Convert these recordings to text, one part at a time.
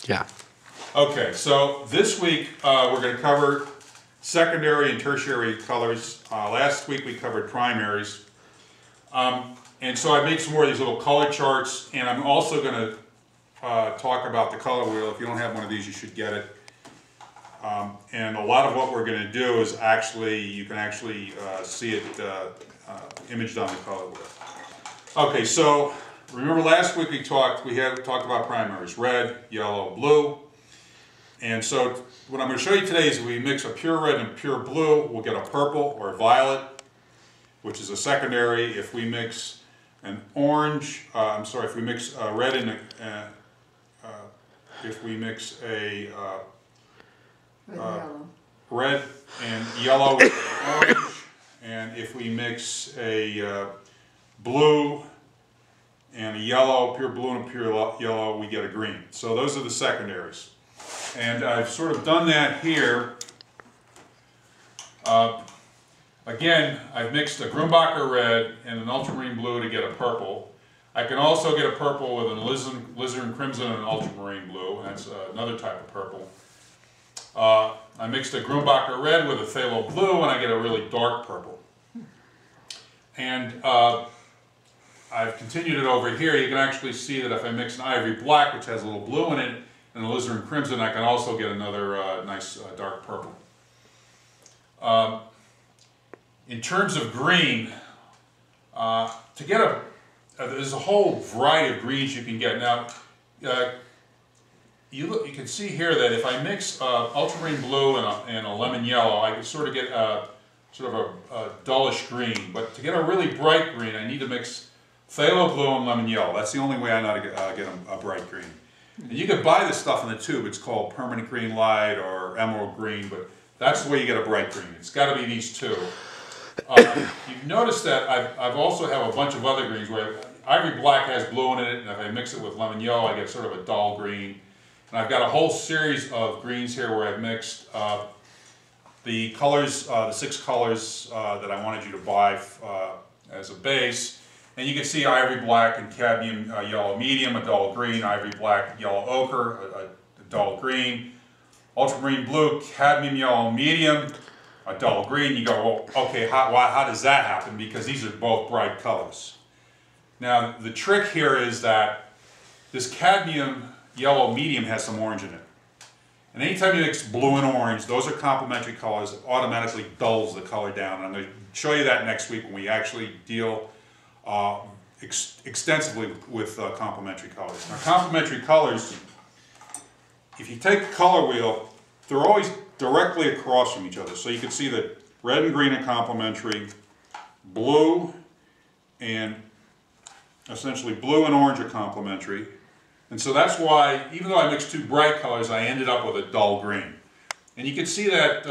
Yeah. Okay, so this week we're going to cover secondary and tertiary colors. Last week we covered primaries. And so I made some more of these little color charts, and I'm also going to talk about the color wheel. If you don't have one of these, you should get it. And a lot of what we're going to do is actually, you can actually see it imaged on the color wheel. Okay, so remember last week we talked about primaries, red, yellow, blue. And so what I'm going to show you today is if we mix a pure red and pure blue, we'll get a purple or a violet, which is a secondary. If we mix an orange, if we mix red and if we mix a red and yellow with orange, and if we mix a blue and a yellow, pure blue and a pure yellow, we get a green. So those are the secondaries. And I've sort of done that here. Again, I've mixed a Grumbacher red and an ultramarine blue to get a purple. I can also get a purple with an alizarin crimson and an ultramarine blue. That's another type of purple. I mixed a Grumbacher red with a phthalo blue, and I get a really dark purple. And I've continued it over here. You can actually see that if I mix an ivory black, which has a little blue in it, and an alizarin crimson, I can also get another nice dark purple. In terms of green, to get there's a whole variety of greens you can get. Now, you can see here that if I mix ultramarine blue and a lemon yellow, I can sort of get a dullish green. But to get a really bright green, I need to mix phthalo blue and lemon yellow. That's the only way I know to get a bright green. And you can buy this stuff in the tube. It's called permanent green light or emerald green, but that's the way you get a bright green. It's got to be these two. You've noticed that I've also have a bunch of other greens where ivory black has blue in it, and if I mix it with lemon yellow, I get sort of a dull green. And I've got a whole series of greens here where I've mixed the colors, the 6 colors that I wanted you to buy as a base. And you can see ivory black and cadmium yellow medium, a dull green, ivory black, yellow ochre, a dull green, ultramarine blue, cadmium yellow medium, a dull green. You go, well, okay, how does that happen? Because these are both bright colors. Now, the trick here is that this cadmium yellow medium has some orange in it. And anytime you mix blue and orange, those are complementary colors. It automatically dulls the color down. And I'm going to show you that next week when we actually deal extensively with complementary colors. Now, complementary colors, if you take the color wheel, they're always directly across from each other. So you can see that red and green are complementary, blue and essentially blue and orange are complementary. And so that's why, even though I mixed 2 bright colors, I ended up with a dull green. And you can see that,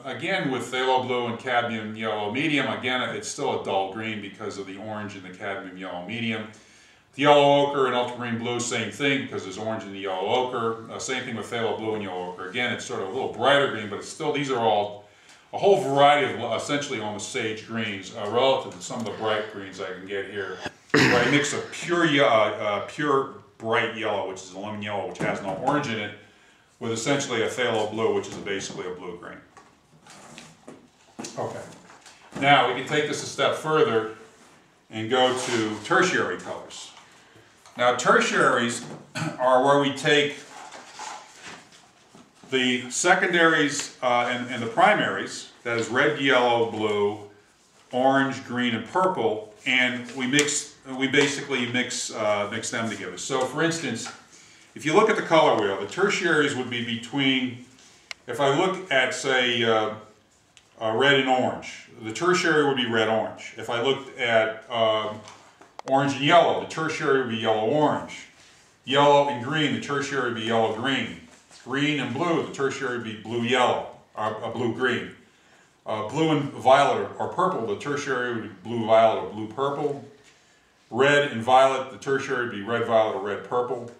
again, with phthalo blue and cadmium yellow medium, again, it's still a dull green because of the orange in the cadmium yellow medium. The yellow ochre and ultramarine blue, same thing, because there's orange in the yellow ochre. Same thing with phthalo blue and yellow ochre. Again, it's sort of a little brighter green, but it's still, these are all a whole variety of essentially almost sage greens relative to some of the bright greens I can get here. Where I mix a pure bright yellow, which is a lemon yellow, which has no orange in it, with essentially a phthalo blue, which is basically a blue-green. Okay. Now, we can take this a step further and go to tertiary colors. Now, tertiaries are where we take the secondaries and the primaries, that is red, yellow, blue, orange, green, and purple, and we basically mix them together. So, for instance, if you look at the color wheel, the tertiaries would be between, if I look at, say, red and orange, the tertiary would be red-orange. If I looked at orange and yellow, the tertiary would be yellow-orange. Yellow and green, the tertiary would be yellow-green. Green and blue, the tertiary would be blue-yellow, or blue-green. Blue and violet or purple, the tertiary would be blue-violet or blue-purple. Red and violet, the tertiary would be red-violet or red-purple.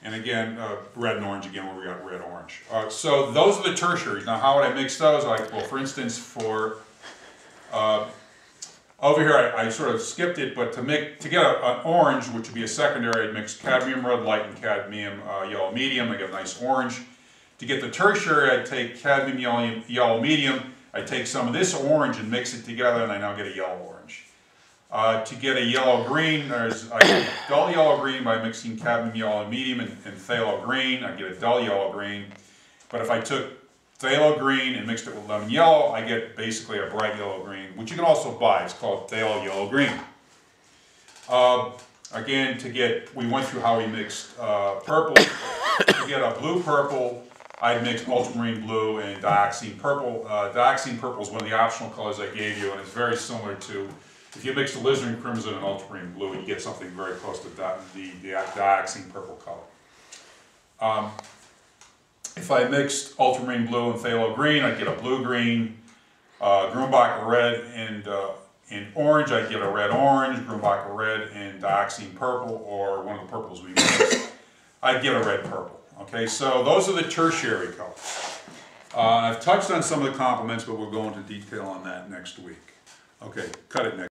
And again, red and orange again, where we got red-orange. So those are the tertiaries. Now, how would I mix those? Well, for instance, for Over here, I sort of skipped it, but to get an orange, which would be a secondary, I'd mix cadmium red light and cadmium yellow medium. I get a nice orange. To get the tertiary, I'd take cadmium yellow medium. I'd take some of this orange and mix it together, and I now get a yellow orange. To get a yellow green, I get a dull yellow green by mixing cadmium yellow medium and phthalo green. I get a dull yellow green. But if I took phthalo green and mixed it with lemon yellow, I get basically a bright yellow green, which you can also buy. It's called phthalo yellow green. Again, we went through how we mixed purple. To get a blue purple, I'd mix ultramarine blue and dioxine purple. Dioxine purple is one of the optional colors I gave you, and it's very similar to, if you mix alizarin crimson and ultramarine blue, you get something very close to the dioxine purple color. If I mixed ultramarine blue and phthalo green, I'd get a blue-green. Grumbacher red and orange, I'd get a red-orange. Grumbacher red and dioxine purple, or one of the purples we mixed, I'd get a red-purple. Okay, so those are the tertiary colors. I've touched on some of the complements, but we'll go into detail on that next week. Okay, cut it next.